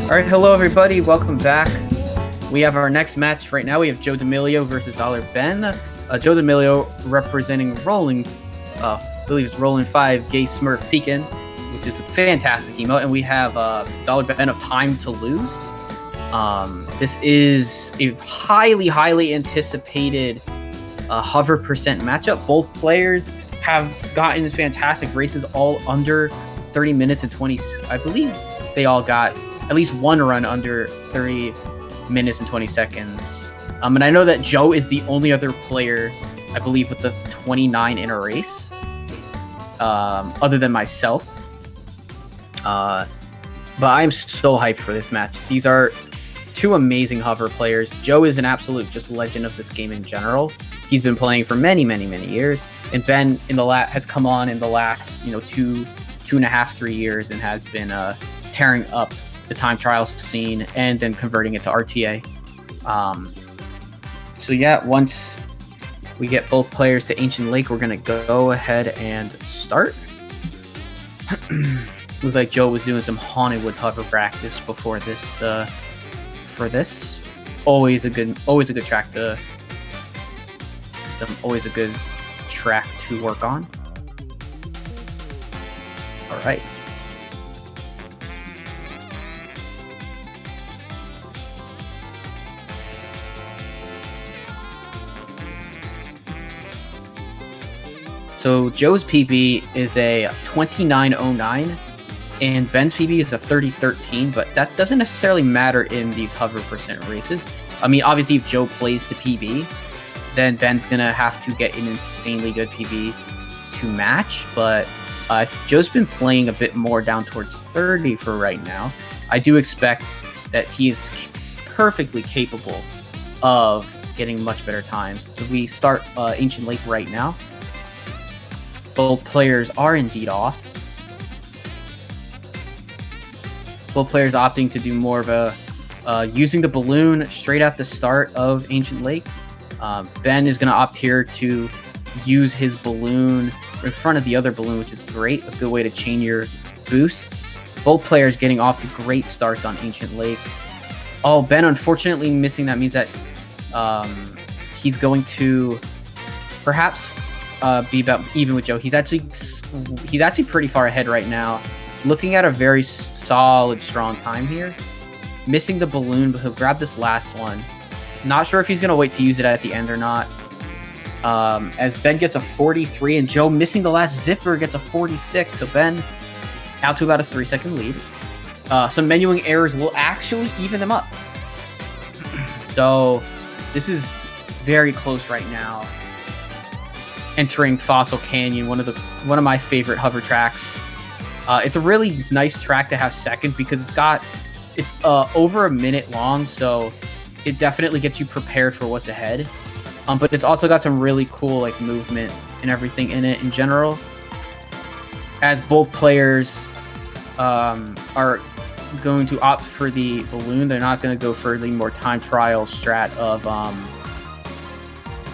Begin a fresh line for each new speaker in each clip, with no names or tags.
All right, hello everybody. Welcome back. We have our next match right now. We have Joe D'Amelio versus Dollar Ben. Joe D'Amelio representing rollin5gaySmurfPeekin, which is a fantastic emote, and we have Dollar Ben of Time to Lose. This is a highly anticipated hover percent matchup. Both players have gotten fantastic races, all under 30 minutes and 20. I believe they all got at least one run under 30 minutes and 20 seconds. And I know that Joe is the only other player, I believe, with the 29 in a race, other than myself. But I'm so hyped for this match. These are two amazing hover players. Joe is an absolute just legend of this game in general. He's been playing for many years, and Ben has come on in the last 2.5-3 years and has been tearing up the time trials scene and then converting it to RTA. So yeah, once we get both players to Ancient Lake, we're gonna go ahead and start. Looks like Joe was doing some Haunted Woods hover practice before this. For this, always a good track to. It's always a good track to work on. All right. So Joe's PB is a 29:09, and Ben's PB is a 30:13, but that doesn't necessarily matter in these hover percent races. I mean, obviously, if Joe plays to PB, then Ben's gonna have to get an insanely good PB to match. But if Joe's been playing a bit more down towards 30 for right now, I do expect that he is perfectly capable of getting much better times. So we start Ancient Lake right now. Both players are indeed off. Both players opting to do more of a using the balloon straight at the start of Ancient Lake. Ben is going to opt here to use his balloon in front of the other balloon, which is great. A good way to chain your boosts. Both players getting off to great starts on Ancient Lake. Oh, Ben unfortunately missing. That means that he's going to perhaps be about even with Joe. He's actually pretty far ahead right now. Looking at a very solid, strong time here. Missing the balloon, but he'll grab this last one. Not sure if he's going to wait to use it at the end or not. As Ben gets a 43, and Joe missing the last zipper gets a 46. So Ben out to about a 3-second lead. Some menuing errors will actually even them up. So this is very close right now. Entering Fossil Canyon, one of my favorite hover tracks. It's a really nice track to have second because it's over a minute long, so it definitely gets you prepared for what's ahead. But it's also got some really cool like movement and everything in it in general. As both players are going to opt for the balloon, they're not going to go for the more time trial strat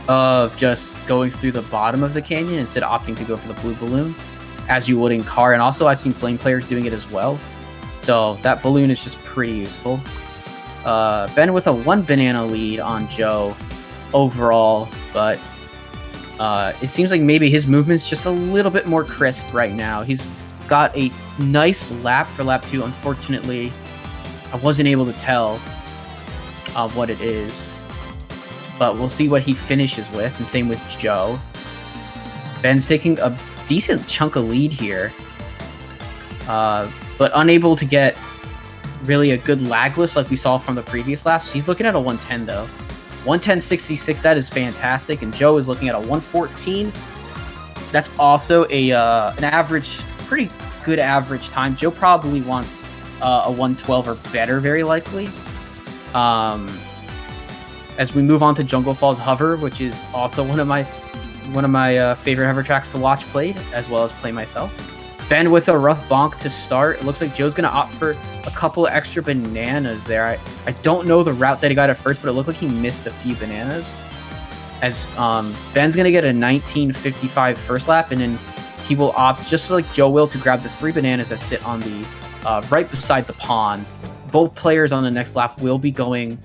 of just going through the bottom of the canyon instead of opting to go for the blue balloon, as you would in car. And also I've seen flame players doing it as well. So that balloon is just pretty useful. Ben with a 1 banana lead on Joe overall, but it seems like maybe his movement's just a little bit more crisp right now. He's got a nice lap for lap 2. Unfortunately, I wasn't able to tell what it is. But we'll see what he finishes with, and same with Joe. Ben's taking a decent chunk of lead here, but unable to get really a good lagless like we saw from the previous laps. He's looking at a 110 though. 110.66, that is fantastic, and Joe is looking at a 114. That's also an average, pretty good average time. Joe probably wants a 112 or better, very likely. As we move on to Jungle Falls Hover, which is also one of my favorite hover tracks to watch played, as well as play myself. Ben with a rough bonk to start. It looks like Joe's going to opt for a couple of extra bananas there. I don't know the route that he got at first, but it looked like he missed a few bananas. As Ben's going to get a 19:55 first lap, and then he will opt, just like Joe will, to grab the 3 bananas that sit on the right beside the pond both players on the next lap will be going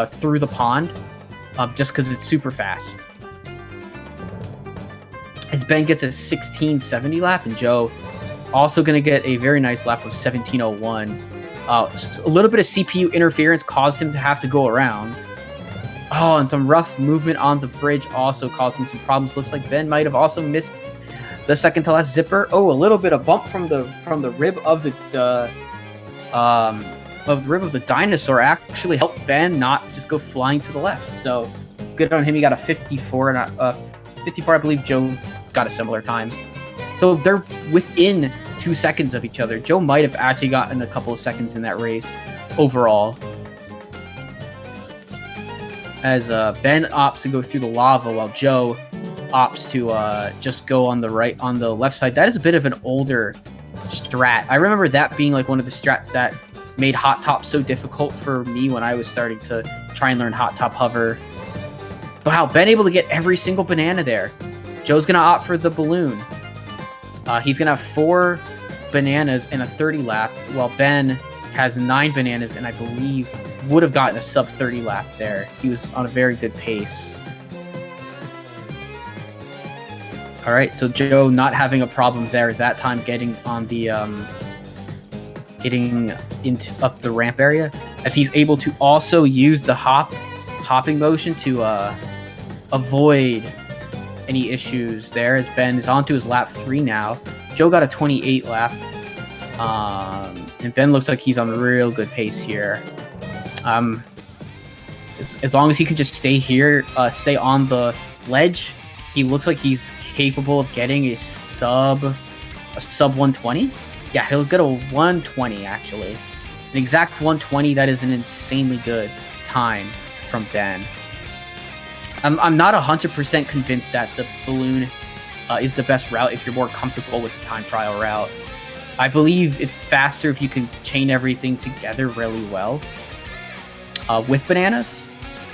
through the pond, just because it's super fast. As Ben gets a 1670 lap, and Joe also going to get a very nice lap of 1701. A little bit of CPU interference caused him to have to go around. Oh, and some rough movement on the bridge also caused him some problems. Looks like Ben might have also missed the second to last zipper. Oh, a little bit of bump from the rib of the dinosaur actually helped Ben not just go flying to the left. So good on him. He got a 54 and 54. I believe Joe got a similar time. So they're within 2 seconds of each other. Joe might have actually gotten a couple of seconds in that race overall. As Ben opts to go through the lava while Joe opts to just go on the left side. That is a bit of an older strat. I remember that being like one of the strats that made hot top so difficult for me when I was starting to try and learn hot top hover. Wow, Ben able to get every single banana there. Joe's gonna opt for the balloon. He's gonna have 4 bananas in a 30 lap, while Ben has 9 bananas and I believe would have gotten a sub 30 lap there. He was on a very good pace. All right, so Joe not having a problem there that time, getting on the getting up the ramp area, as he's able to also use the hopping motion to avoid any issues there, as Ben is on to his lap 3 now. Joe got a 28 lap, and Ben looks like he's on a real good pace here. As long as he can just stay here, stay on the ledge, he looks like he's capable of getting a sub 120. Yeah, he'll get a 120 actually, an exact 120. That is an insanely good time from Ben. I'm not 100% convinced that the balloon is the best route if you're more comfortable with the time trial route. I believe it's faster if you can chain everything together really well with bananas.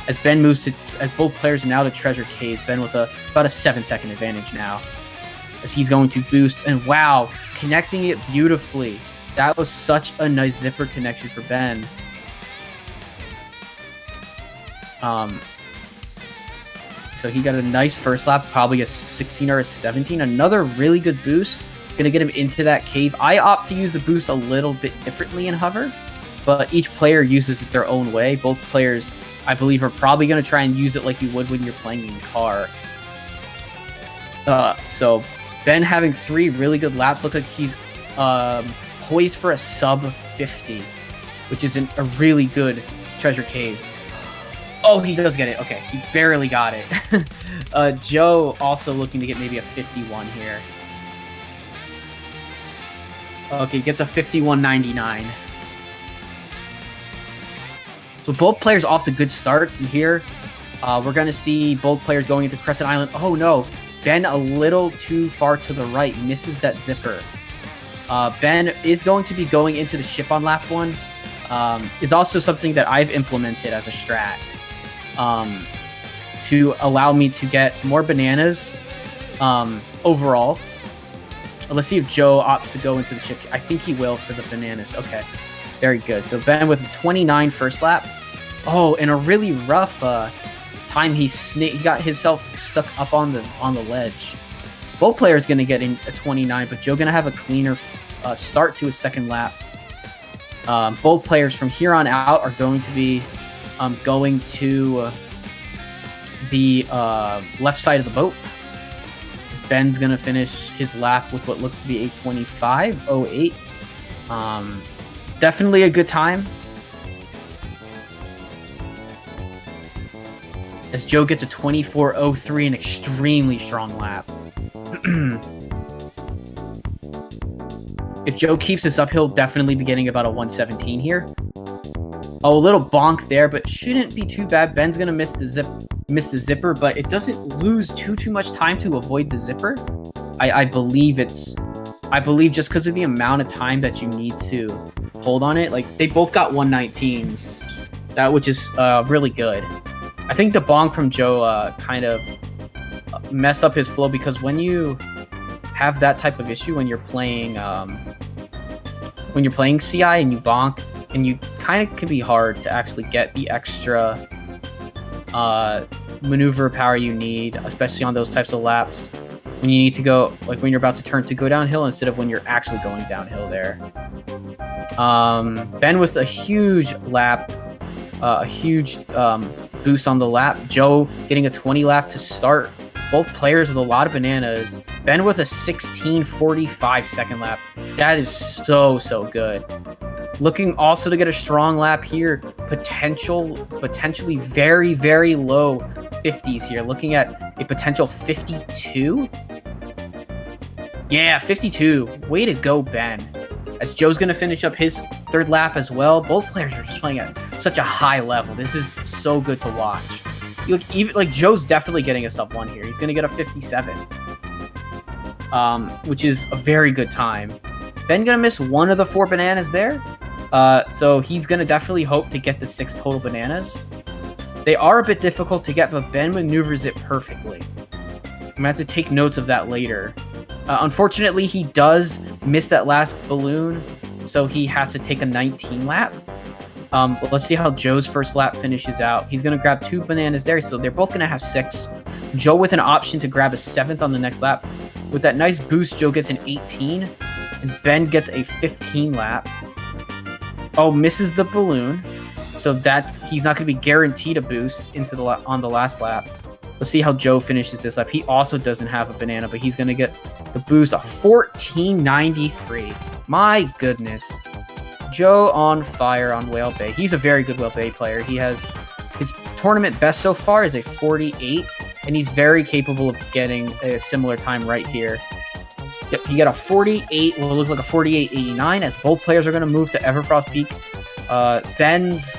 As Ben moves to, as both players are now to Treasure Cave, Ben with about a 7-second advantage now, as he's going to boost, and wow, connecting it beautifully. That was such a nice zipper connection for Ben. So he got a nice first lap, probably a 16 or a 17. Another really good boost. Gonna get him into that cave. I opt to use the boost a little bit differently in hover, but each player uses it their own way. Both players, I believe, are probably gonna try and use it like you would when you're playing in car. So Ben having 3 really good laps. Looks like he's poised for a sub 50, which is a really good Treasure Caves. Oh, he does get it. Okay, he barely got it. Joe also looking to get maybe a 51 here. Okay, gets a 51.99. So both players off to good starts, and here we're going to see both players going into Crescent Island. Oh no, Ben a little too far to the right, misses that zipper. Ben is going to be going into the ship on lap 1. Is also something that I've implemented as a strat to allow me to get more bananas overall. Let's see if Joe opts to go into the ship. I think he will for the bananas. Okay, very good. So Ben with a 29 first lap. Oh, and a really rough time. He got himself stuck up on the ledge. Both players going to get in a 29, but Joe going to have a cleaner start to his second lap. Both players from here on out are going to be going to the left side of the boat. Ben's going to finish his lap with what looks to be a 25.08. Definitely a good time. As Joe gets a 24.03, an extremely strong lap. If Joe keeps this up, he'll definitely be getting about a 117 here. Oh, a little bonk there, but shouldn't be too bad. Ben's going to miss the zipper, but it doesn't lose too much time to avoid the zipper. I believe just because of the amount of time that you need to hold on it, like they both got 119s, which is really good. I think the bonk from Joe kind of messed up his flow, because when you have that type of issue when you're playing CI and you bonk, and you kind of can be hard to actually get the extra maneuver power you need, especially on those types of laps when you need to go, like when you're about to turn to go downhill instead of when you're actually going downhill there. Ben with a huge lap, a huge boost on the lap. Joe getting a 20 lap to start. Both players with a lot of bananas. Ben with a 16:45 second lap. That is so good. Looking also to get a strong lap here. Potentially very low 50s here. Looking at a potential 52. Yeah, 52. Way to go, Ben. As Joe's going to finish up his third lap as well. Both players are just playing at such a high level. This is so good to watch. Even like Joe's definitely getting a sub 1 here. He's going to get a 57, which is a very good time. Ben going to miss one of the 4 bananas there. So he's going to definitely hope to get the 6 total bananas. They are a bit difficult to get, but Ben maneuvers it perfectly. I'm going to have to take notes of that later. Unfortunately, he does miss that last balloon, so he has to take a 19 lap. But let's see how Joe's first lap finishes out. He's going to grab 2 bananas there, so they're both going to have 6. Joe with an option to grab a 7th on the next lap. With that nice boost, Joe gets an 18, and Ben gets a 15 lap. Oh, misses the balloon, so he's not going to be guaranteed a boost on the last lap. Let's see how Joe finishes this lap. He also doesn't have a banana, but he's going to get the boost of 14.93. My goodness. Joe on fire on Whale Bay. He's a very good Whale Bay player. He has his tournament best so far is a 48, and he's very capable of getting a similar time right here. Yep, he got a 48, will look like a 48.89 as both players are going to move to Everfrost Peak. Ben's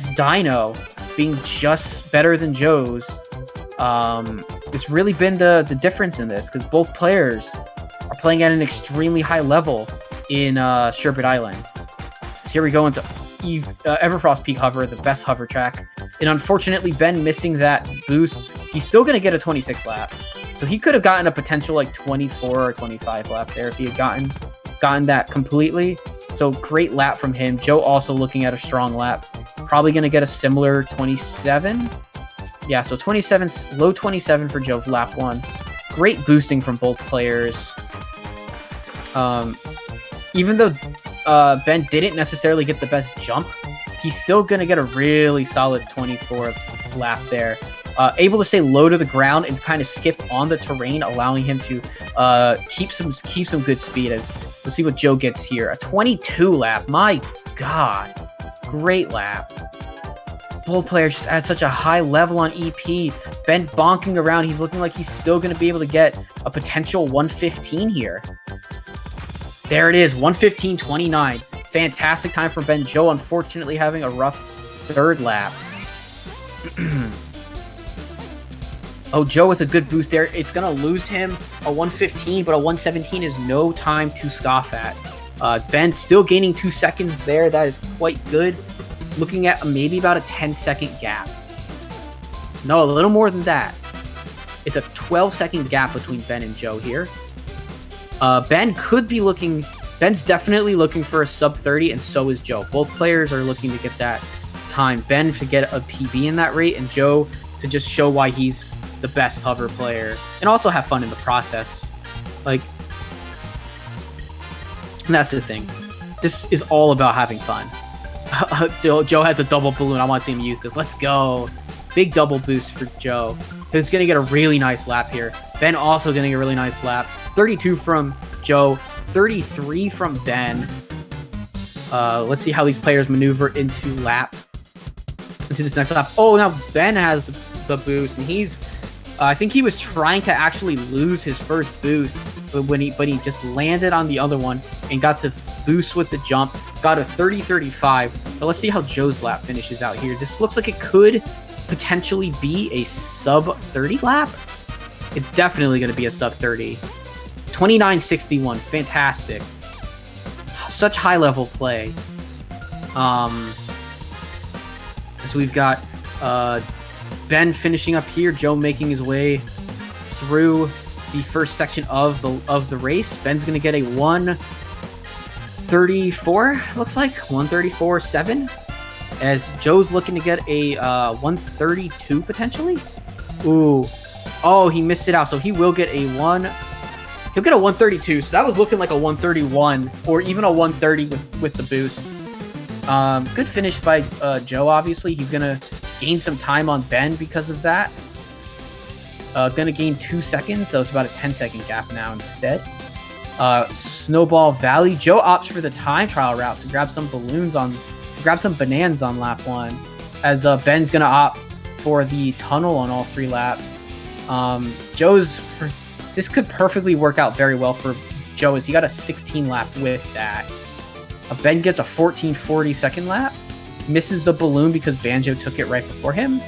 dyno being just better than Joe's. It's really been the difference in this because both players are playing at an extremely high level in Sherbet Island. So here we go into Everfrost Peak Hover, the best hover track. And unfortunately, Ben missing that boost. He's still going to get a 26 lap. So he could have gotten a potential like 24 or 25 lap there if he had gotten that completely. So great lap from him. Joe also looking at a strong lap. Probably going to get a similar 27. Yeah, so 27, low 27 for Joe for lap 1. Great boosting from both players. Even though Ben didn't necessarily get the best jump, he's still going to get a really solid 24th lap there. Able to stay low to the ground and kind of skip on the terrain, allowing him to keep some good speed. As let's see what Joe gets here. A 22 lap. My God. Great lap. Both players just at such a high level on EP. Ben bonking around. He's looking like he's still going to be able to get a potential 115 here. There it is, 115.29. Fantastic time for Ben. Joe, unfortunately, having a rough third lap. Oh, Joe with a good boost there. It's going to lose him a 115, but a 117 is no time to scoff at. Ben still gaining 2 seconds there. That is quite good. Looking at maybe about a 10-second gap. No, a little more than that. It's a 12-second gap between Ben and Joe here. Ben's definitely looking for a sub 30, and so is Joe. Both players are looking to get that time. Ben to get a PB in that rate, and Joe to just show why he's the best hover player, and also have fun in the process. And that's the thing. This is all about having fun. Joe has a double balloon. I want to see him use this. Let's go. Big double boost for Joe. He's going to get a really nice lap here. Ben also getting a really nice lap. 32 from Joe. 33 from Ben. Let's see how these players maneuver into this next lap. Oh, now Ben has the boost, and he's... I think he was trying to actually lose his first boost, but he just landed on the other one and got to boost with the jump. Got a 30.35. But let's see how Joe's lap finishes out here. This looks like it could potentially be a sub 30 lap. It's definitely going to be a sub 30. 29.61. Fantastic. Such high level play. As we've got Ben finishing up here, Joe making his way through the first section of the race. Ben's going to get a 134, looks like 134.7. As Joe's looking to get a 132 potentially. Ooh, oh, he missed it out, so he will get a He'll get a 132. So that was looking like a 131 or even a 130 with the boost. Good finish by Joe. Obviously, he's gonna gain some time on Ben because of that. Gonna gain 2 seconds, so it's about a 10-second gap now instead. Snowball Valley. Joe opts for the time trial route to grab some bananas on lap 1, as Ben's gonna opt for the tunnel on all 3 laps. This could perfectly work out very well for Joe, as he got a 16 lap with that. Ben gets a 14:40 second lap, misses the balloon because Banjo took it right before him.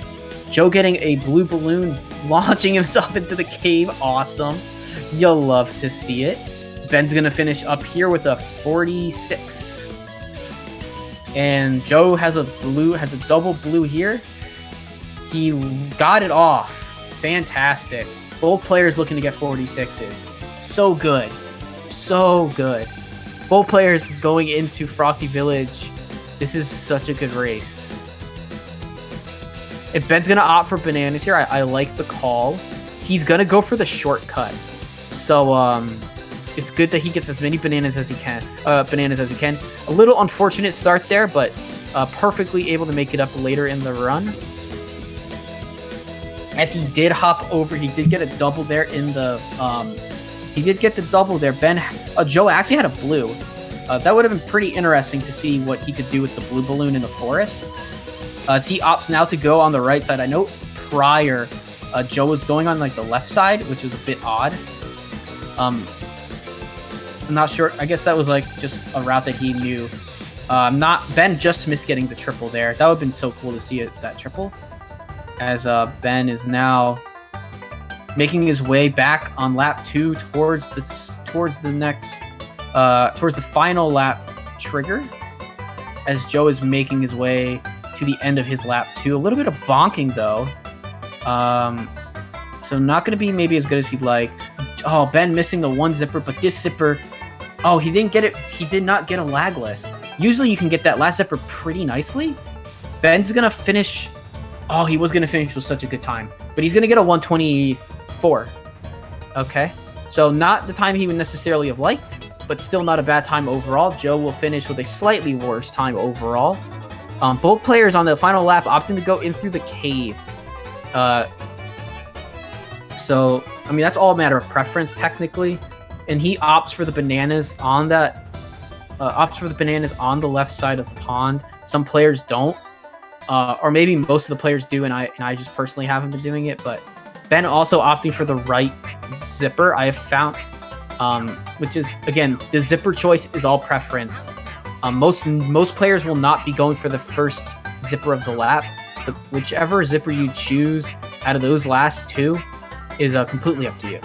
Joe getting a blue balloon, launching himself into the cave. Awesome. You'll love to see it. Ben's gonna finish up here with a 46. And Joe has a double blue here. He got it off. Fantastic. Both players looking to get 46s. So good. So good. Both players going into Frosty Village. This is such a good race. If Ben's going to opt for bananas here, I like the call. He's going to go for the shortcut. So it's good that he gets as many bananas as he can. A little unfortunate start there, but perfectly able to make it up later in the run. As he did hop over, he did get a double there in the... he did get the double there. Joe actually had a blue. That would have been pretty interesting to see what he could do with the blue balloon in the forest. As he opts now to go on the right side. I know prior, Joe was going on like the left side, which was a bit odd. I'm not sure. I guess that was like just a route that he knew. Ben just missed getting the triple there. That would have been so cool to see that triple. As Ben is now making his way back on lap 2 towards the final lap trigger. As Joe is making his way to the end of his lap 2. A little bit of bonking though. So not going to be maybe as good as he'd like. Oh, Ben missing the one zipper, but this zipper, oh, he didn't get it. He did not get a lagless. Usually you can get that last zipper pretty nicely. Ben's going to finish. Oh, he was going to finish with such a good time, but he's going to get a 124. Okay. So not the time he would necessarily have liked, but still not a bad time overall. Joe will finish with a slightly worse time overall. Both players on the final lap opting to go in through the cave. So, I mean, that's all a matter of preference, technically. And he opts for the bananas on that. Opts for the bananas on the left side of the pond. Some players don't. Or maybe most of the players do, and I just personally haven't been doing it. But Ben also opting for the right zipper, I have found. Which is, again, the zipper choice is all preference. Most players will not be going for the first zipper of the lap. Whichever zipper you choose out of those last two is completely up to you.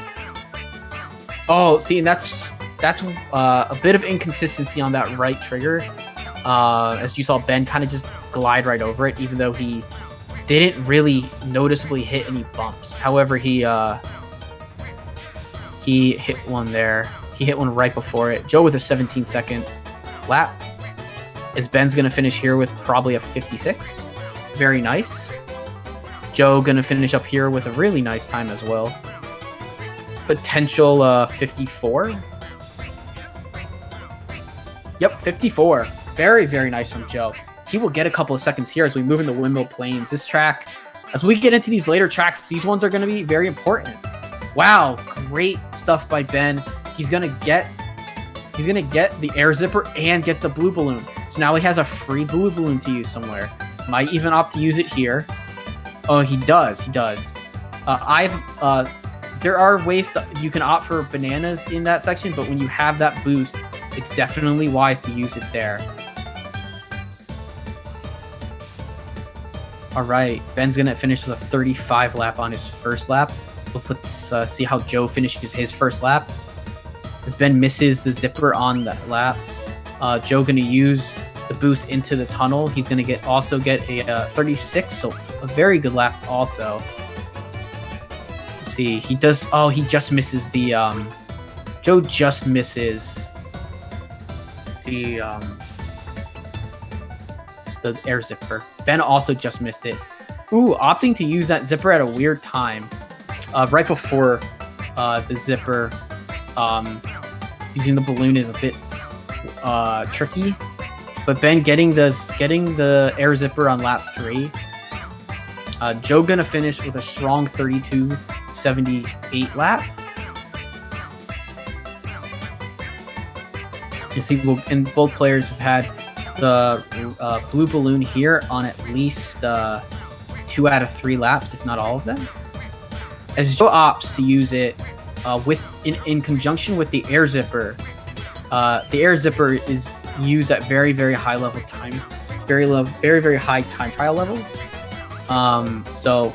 Oh, see, and that's a bit of inconsistency on that right trigger. As you saw, Ben kind of just glide right over it, even though he didn't really noticeably hit any bumps. However, he hit one there. He hit one right before it. Joe with a 17-second lap. As Ben's going to finish here with probably a 56. Very nice. Joe going to finish up here with a really nice time as well. Potential 54. Yep, 54. Very, very nice from Joe. He will get a couple of seconds here as we move into Windmill Plains. This track, as we get into these later tracks, these ones are going to be very important. Wow, great stuff by Ben. He's gonna get the air zipper and get the blue balloon. So now he has a free blue balloon to use somewhere. Might even opt to use it here. Oh, he does. There are ways you can opt for bananas in that section, but when you have that boost, it's definitely wise to use it there. All right, Ben's gonna finish with a 35 lap on his first lap. Let's see how Joe finishes his first lap. As Ben misses the zipper on that lap, Joe going to use the boost into the tunnel. He's going to also get a 36, so a very good lap also. Let's see, he does. Oh, he just misses the. Joe just misses. the air zipper. Ben also just missed it. Ooh, opting to use that zipper at a weird time, right before the zipper. Using the balloon is a bit tricky, but Ben getting the air zipper on lap 3. Joe gonna finish with a strong 32.78 lap. You see, and both players have had the blue balloon here on at least 2 out of 3 laps, if not all of them. As Joe opts to use it in conjunction with the air zipper. The air zipper is used at very, very high level time, very high time trial levels. So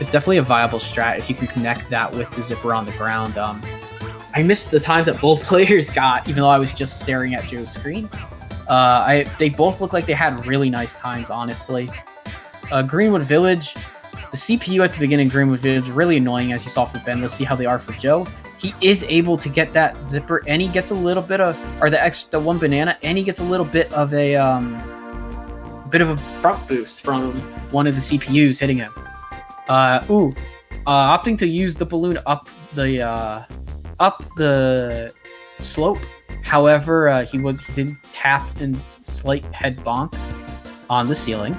it's definitely a viable strat if you can connect that with the zipper on the ground. I missed the times that both players got, even though I was just staring at Joe's screen. They both look like they had really nice times, honestly. Greenwood Village, the CPU at the beginning of Greenwood Village, really annoying, as you saw for Ben. Let's see how they are for Joe. He is able to get that zipper, and he gets a little bit of, or the one banana, and he gets a little bit of a front boost from one of the CPUs hitting him. Opting to use the balloon up the slope. However, he did tap and slight head bonk on the ceiling.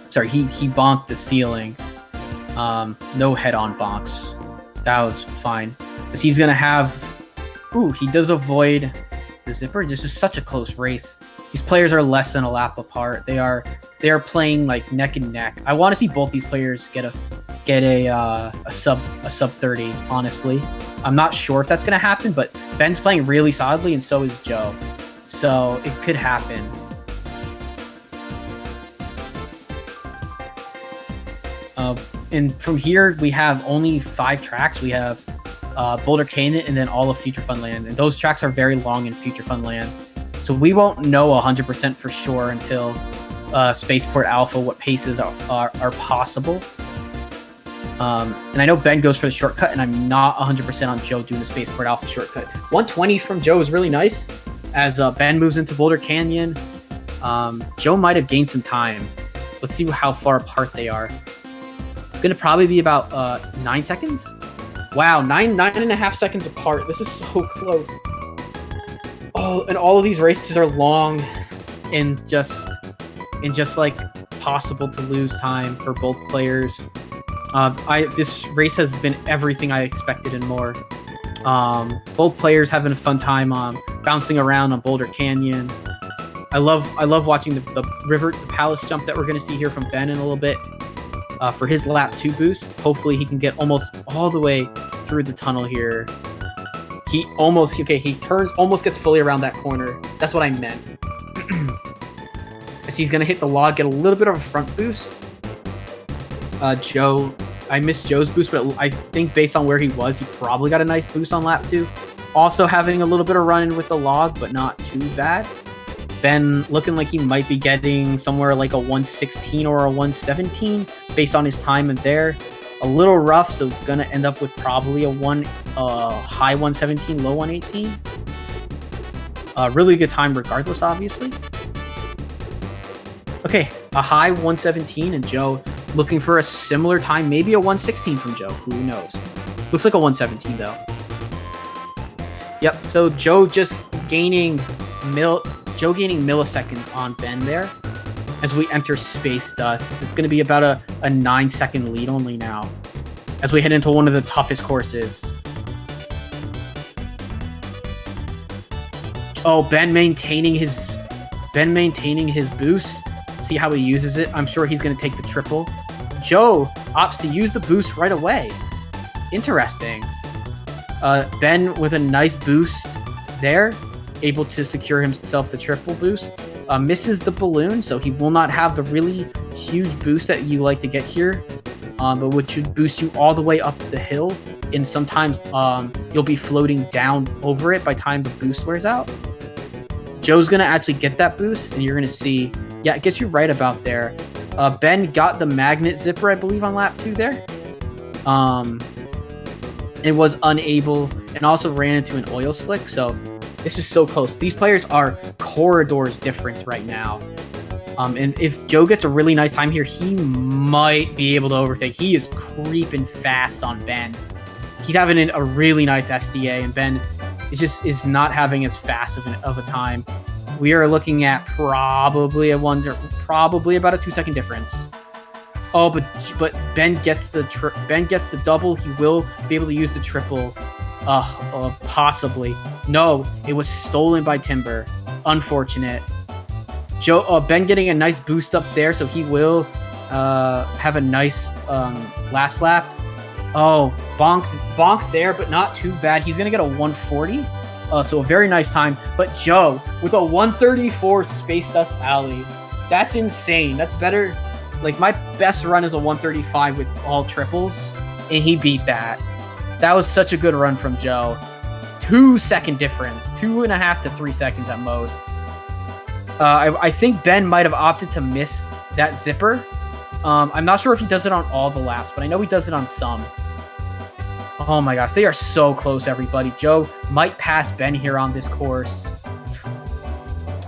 Sorry, he bonked the ceiling. No head-on bonks. That was fine. Because he's gonna have. He does avoid the zipper. This is such a close race. These players are less than a lap apart. They are playing like neck and neck. I want to see both these players get a sub 30. Honestly, I'm not sure if that's gonna happen, but Ben's playing really solidly, and so is Joe. So it could happen. And from here, we have only 5 tracks. We have Boulder Canyon and then all of Future Funland. And those tracks are very long in Future Funland. So we won't know 100% for sure until Spaceport Alpha what paces are possible. And I know Ben goes for the shortcut, and I'm not 100% on Joe doing the Spaceport Alpha shortcut. 120 from Joe is really nice. As Ben moves into Boulder Canyon, Joe might have gained some time. Let's see how far apart they are. Going to probably be about 9 seconds. Wow, 9.5 seconds apart. This is so close. Oh, and all of these races are long and just like possible to lose time for both players. This race has been everything I expected and more. Both players having a fun time bouncing around on Boulder Canyon. I love watching the Palace jump that we're going to see here from Ben in a little bit. For his lap 2 boost. Hopefully he can get almost all the way through the tunnel here. He turns, almost gets fully around that corner. That's what I meant. As he's going to hit the log, get a little bit of a front boost. Joe, I missed Joe's boost, but I think based on where he was, he probably got a nice boost on lap 2. Also having a little bit of run-in with the log, but not too bad. Ben looking like he might be getting somewhere like a 116 or a 117 based on his time in there. A little rough, so gonna end up with probably a high 117, low 118. Really good time regardless, obviously. Okay, a high 117, and Joe looking for a similar time, maybe a 116 from Joe. Who knows? Looks like a 117 though. Yep. So Joe just gaining milliseconds on Ben there as we enter Space Dust. It's going to be about a 9-second lead only now as we head into one of the toughest courses. Oh, Ben maintaining his boost. See how he uses it. I'm sure he's going to take the triple. Joe opts to use the boost right away. Interesting. Ben with a nice boost there, able to secure himself the triple boost. Misses the balloon, so he will not have the really huge boost that you like to get here, but which should boost you all the way up the hill. And sometimes you'll be floating down over it by the time the boost wears out. Joe's going to actually get that boost, and you're going to see, yeah, it gets you right about there. Ben got the magnet zipper, I believe, on lap 2 there. And was unable, and also ran into an oil slick, so This is so close. These players are corridors difference right now. And if Joe gets a really nice time here, he might be able to overtake. He is creeping fast on Ben. He's having a really nice SDA, and Ben is not having as fast of a time. We are looking at probably about a 2-second difference. Oh, but Ben gets the double. He will be able to use the triple. Possibly. No, it was stolen by Timber. Unfortunate. Ben getting a nice boost up there, so he will have a nice last lap. Oh, bonk there, but not too bad. He's gonna get a 140. So a very nice time. But Joe with a 134 Space Dust Alley. That's insane. That's better. Like, my best run is a 135 with all triples, and he beat that. That was such a good run from Joe. 2-second difference. 2.5 to 3 seconds at most. I think Ben might have opted to miss that zipper. I'm not sure if he does it on all the laps, but I know he does it on some. Oh my gosh, they are so close, everybody. Joe might pass Ben here on this course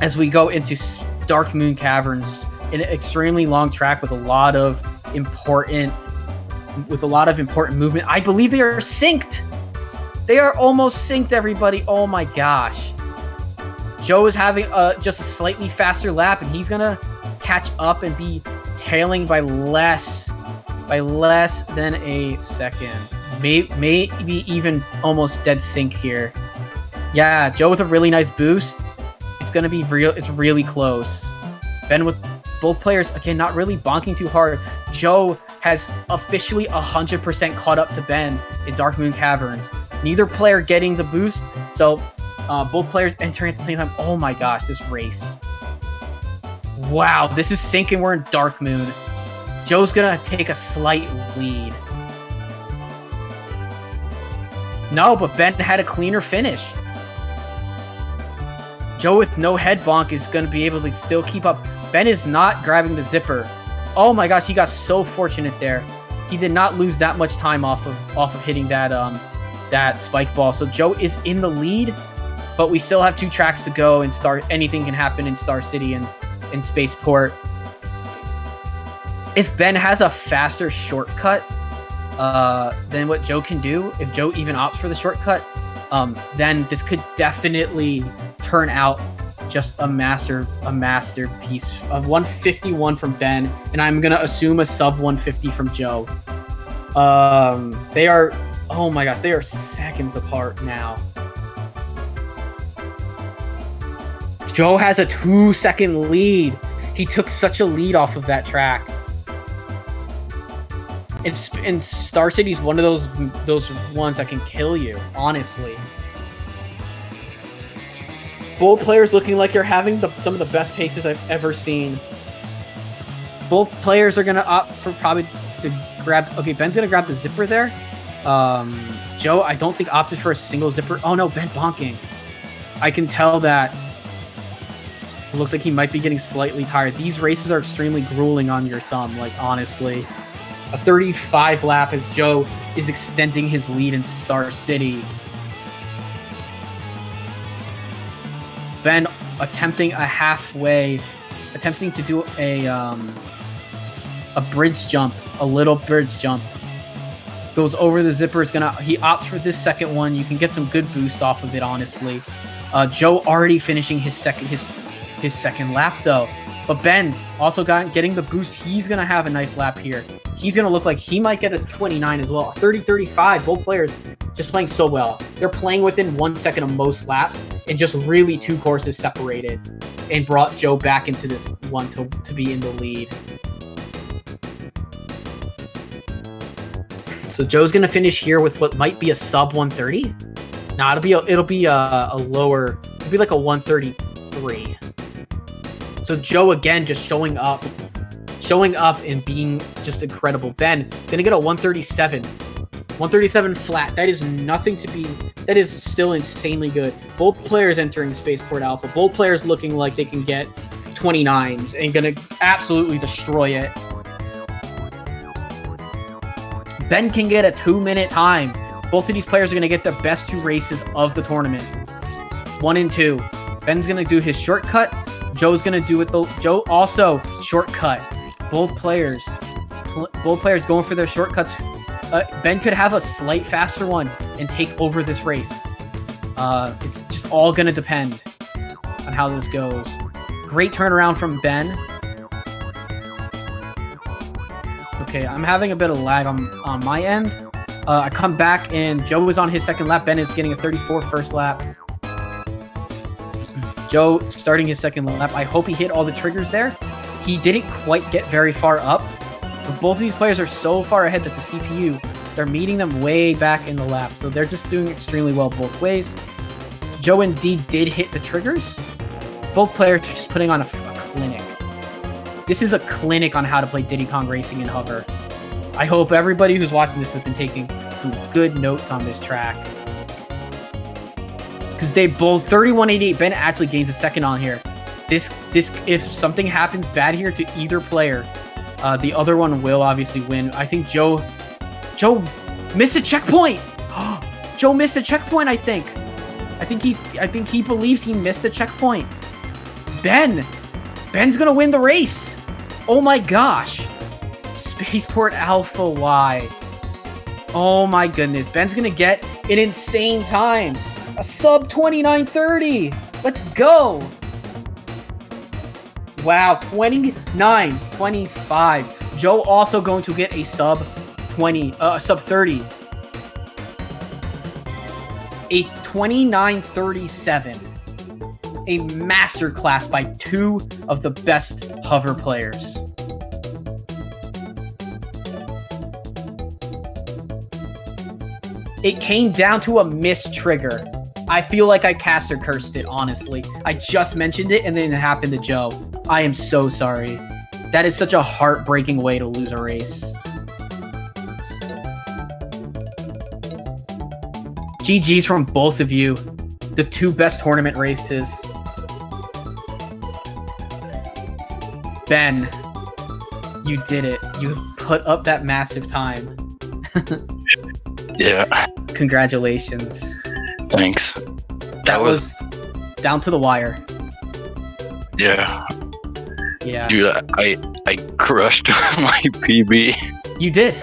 as we go into Dark Moon Caverns, an extremely long track with a lot of important movement. I believe they are synced. They are almost synced, everybody. Oh my gosh. Joe is having just a slightly faster lap, and he's gonna catch up and be tailing by less than a second. Maybe even almost dead sync here. Yeah, Joe with a really nice boost. It's gonna be real. It's really close. Ben with both players, again, not really bonking too hard. Joe has officially 100% caught up to Ben in Dark Moon Caverns. Neither player getting the boost, so both players entering at the same time. Oh my gosh, this race. Wow, this is sinking. We're in Dark Moon. Joe's gonna take a slight lead. No, but Ben had a cleaner finish. Joe with no head bonk is gonna be able to still keep up. Ben is not grabbing the zipper. Oh my gosh, he got so fortunate there. He did not lose that much time off of hitting that spike ball. So Joe is in the lead, but we still have 2 tracks to go, and anything can happen in Star City and in Spaceport. If Ben has a faster shortcut than what Joe can do, if Joe even opts for the shortcut, then this could definitely turn out just a masterpiece of 151 from Ben, and I'm gonna assume a sub 150 from Joe. They are, oh my gosh, they are seconds apart now. Joe has a 2-second lead. He took such a lead off of that track. And Star City's one of those ones that can kill you, honestly. Both players looking like they're having some of the best paces I've ever seen. Both players are going to opt for probably to grab... Okay, Ben's going to grab the zipper there. Joe, I don't think, opted for a single zipper. Oh no, Ben bonking. I can tell that. It looks like he might be getting slightly tired. These races are extremely grueling on your thumb, like, honestly. A 35 lap as Joe is extending his lead in Star City. Ben attempting to do a bridge jump, a little bridge jump. Goes over the zipper. He opts for this second one. You can get some good boost off of it, honestly. Joe already finishing his second lap though. But Ben also getting the boost. He's gonna have a nice lap here. He's gonna look like he might get a 29 as well. 30-35. Both players just playing so well. They're playing within 1 second of most laps, and just really 2 courses separated, and brought Joe back into this one to be in the lead. So Joe's gonna finish here with what might be a sub 130. Nah, it'll be a lower. It'll be like a 133. So Joe again just showing up and being just incredible. Ben gonna get a 137. 137 flat. That is nothing to be. That is still insanely good. Both players entering Spaceport Alpha. Both players looking like they can get 29s and gonna absolutely destroy it. Ben can get a 2-minute time. Both of these players are gonna get the best 2 races of the tournament. 1 and 2. Ben's gonna do his shortcut. Joe's gonna do it. Joe also shortcut. Both players going for their shortcuts. Ben could have a slight faster one and take over this race. It's just all gonna depend on how this goes. Great turnaround from Ben. Okay, I'm having a bit of lag on my end. I come back and Joe is on his second lap. Ben is getting a 34 first lap. Joe starting his second lap. I hope he hit all the triggers there. He didn't quite get very far up. But both of these players are so far ahead that the CPU, they're meeting them way back in the lap. So they're just doing extremely well both ways. Joe and D did hit the triggers. Both players are just putting on a clinic. This is a clinic on how to play Diddy Kong Racing in hover. I hope everybody who's watching this has been taking some good notes on this track. Because they both 3188. Ben actually gains a second on here. This if something happens bad here to either player, the other one will obviously win. I think Joe missed a checkpoint. Joe missed a checkpoint. I think he believes he missed a checkpoint. Ben's gonna win the race. Oh my gosh. Spaceport Alpha Y. Oh my goodness. Ben's gonna get an insane time. A sub 29:30. Let's go. Wow, 29:25. Joe also going to get a sub 30. A 29:37. A masterclass by two of the best hover players. It came down to a missed trigger. I feel like I cast or cursed it, honestly. I just mentioned it and then it happened to Joe. I am so sorry. That is such a heartbreaking way to lose a race. GG's from both of you. The two best tournament races. Ben, you did it. You put up that massive time.
Yeah.
Congratulations.
Thanks.
That was down to the wire.
Yeah.
Yeah.
Dude, I crushed my PB.
You did.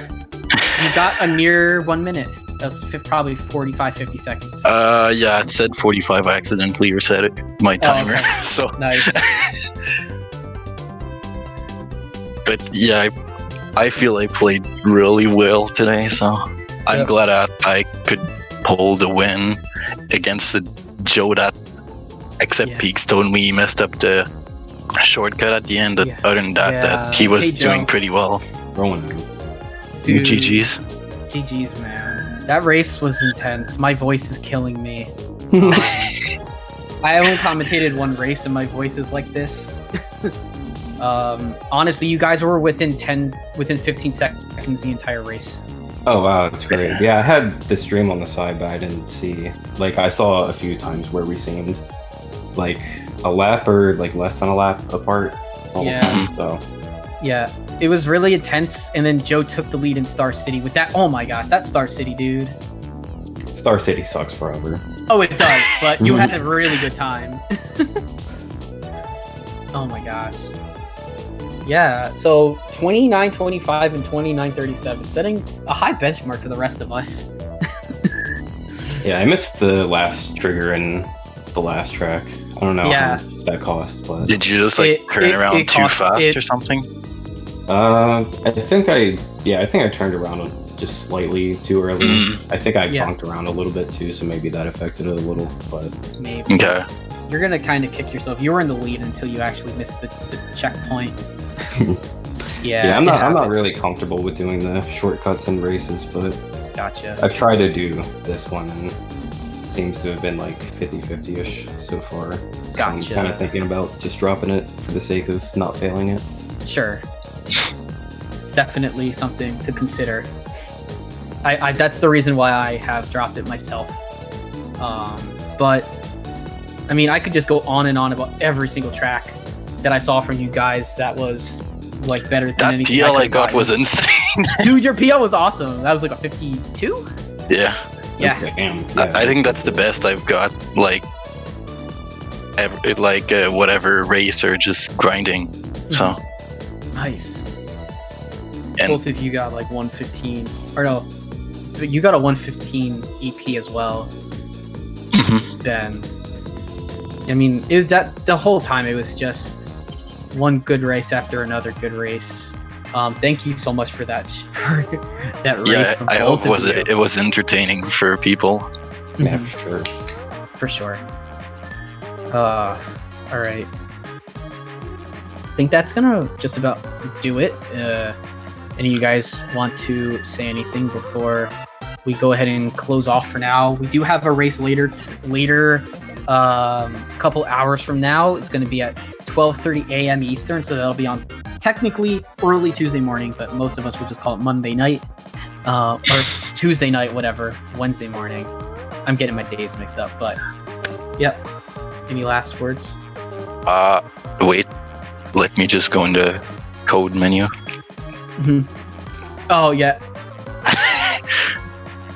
You got a near 1 minute. That's probably 45, 50 seconds.
Yeah, it said 45. I accidentally reset it, my timer.
Oh, okay.
So
nice.
But yeah, I feel I played really well today, so I'm glad I could pull the win against the Joe that, except Peakstone, we messed up the shortcut at the end. Other than that, that he was doing pretty well.
Dude,
GG's.
GG's, man. That race was intense. My voice is killing me. I only commentated one race and my voice is like this. Honestly, you guys were within 15 seconds the entire race.
Oh wow, that's great. Yeah, I had the stream on the side, but I didn't see. Like, I saw a few times where we seemed like a lap or like less than a lap apart all the time. So
yeah, it was really intense. And then Joe took the lead in Star City with that. Oh my gosh, that Star City, dude.
Star City sucks forever.
Oh, it does. But you had a really good time. Oh my gosh. Yeah, so 29:25 and 29:37, setting a high benchmark for the rest of us.
Yeah, I missed the last trigger in the last track. I don't know how much that cost, but
did you just like turn around too fast or something?
I think I turned around just slightly too early. I think I conked around a little bit too, so maybe that affected it a little, but
maybe.
Okay.
You're gonna kind of kick yourself. You were in the lead until you actually missed the checkpoint.
I'm not really comfortable with doing the shortcuts in races, but
gotcha.
I've tried to do this one and it seems to have been like 50-50-ish so far.
Gotcha.
So I'm kind of thinking about just dropping it for the sake of not failing it.
Sure. Definitely something to consider. I that's the reason why I have dropped it myself. But I mean, I could just go on and on about every single track that I saw from you guys that was like better than anything.
That PL I got was insane.
Dude, your PL was awesome. That was like a 52?
Yeah.
Yeah.
Okay,
I think that's the best I've got, like, whatever race or just grinding. So
Nice.
And-
Both of you got like 115, or no, you got a 115 EP as well.
mhm.
Ben, I mean, it was that the whole time. It was just one good race after another good race. Thank you so much for that race.
Yeah,
from
I
both
hope
of you.
it was entertaining for people.
Yeah,
Mhm.
for sure.
For sure. All right. I think that's gonna just about do it. Any of you guys want to say anything before we go ahead and close off for now? We do have a race later, couple hours from now. It's going to be at 12:30 a.m. Eastern, so that'll be on technically early Tuesday morning, but most of us would just call it Monday night or Tuesday night, whatever, Wednesday morning. I'm getting my days mixed up, but yep. Any last words?
Wait, let me just go into code menu.
Oh yeah.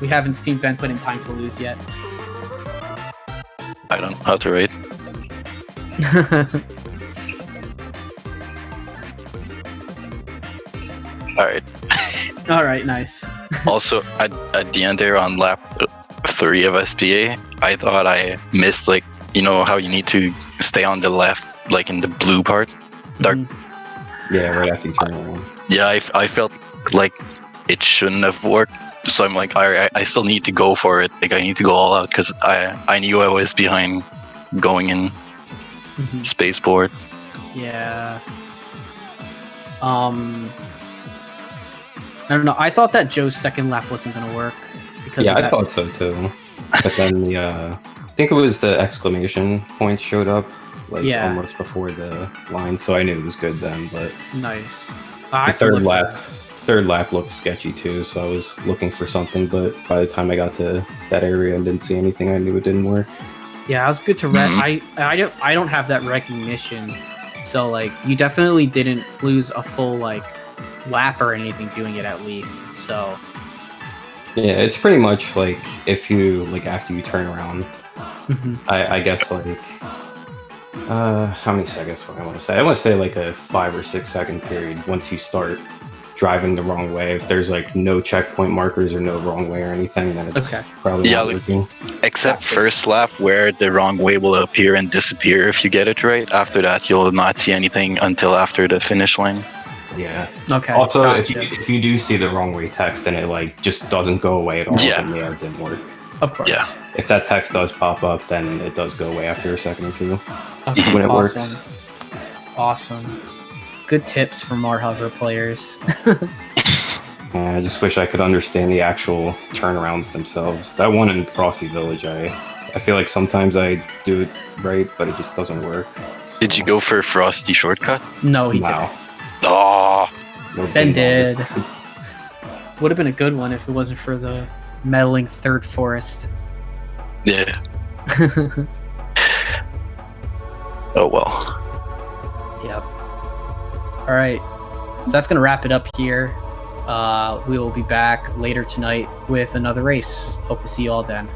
We haven't seen Ben put in time to lose yet.
I don't know how to write. All right.
All right, nice.
Also, at the end there on lap 3 of SPA, I thought I missed, like, you know how you need to stay on the left, like in the blue part. Dark.
Mhm.
Yeah, right after you turn around.
Yeah, I felt like it shouldn't have worked. So I'm like, I still need to go for it. Like, I need to go all out because I knew I was behind going in
Mhm.
spaceport.
Yeah. I don't know. I thought that Joe's second lap wasn't gonna work because
Yeah,
of
I
that.
thought so too. But then I think it was the exclamation points showed up like
Yeah.
almost before the line, so I knew it was good then. But
Nice.
the third lap looked sketchy too, so I was looking for something. But by the time I got to that area and didn't see anything, I knew it didn't work.
Yeah, it was good to I don't have that recognition, so like you definitely didn't lose a full like lap or anything doing it at least. So
Yeah, it's pretty much like if you like after you turn around.
mhm.
I guess like how many seconds do I want to say? I want to say like a 5 or 6 second period once you start driving the wrong way. If there's like no checkpoint markers or no wrong way or anything, then it's
Okay.
probably
Yeah,
not
like-
working.
Except first lap where the wrong way will appear and disappear if you get it right. After that, you'll not see anything until after the finish line.
Yeah.
Okay.
Also,
gotcha.
if you do see the wrong way text and it like just doesn't go away at all,
Yeah.
then yeah, it didn't work.
Of course.
Yeah.
If that text does pop up, then it does go away after a second or two.
Okay,
When it works.
awesome. Awesome. Good tips for more hover players.
Yeah, I just wish I could understand the actual turnarounds themselves. That one in Frosty Village, I feel like sometimes I do it right, but it just doesn't work.
Did you go for a Frosty shortcut?
No, he
Wow.
Oh,
No
Ben
ding
did.
dong.
Would have been a good one if it wasn't for the meddling third forest.
yeah. Oh well.
Yep. All right. So that's going to wrap it up here. We will be back later tonight with another race. Hope to see you all then.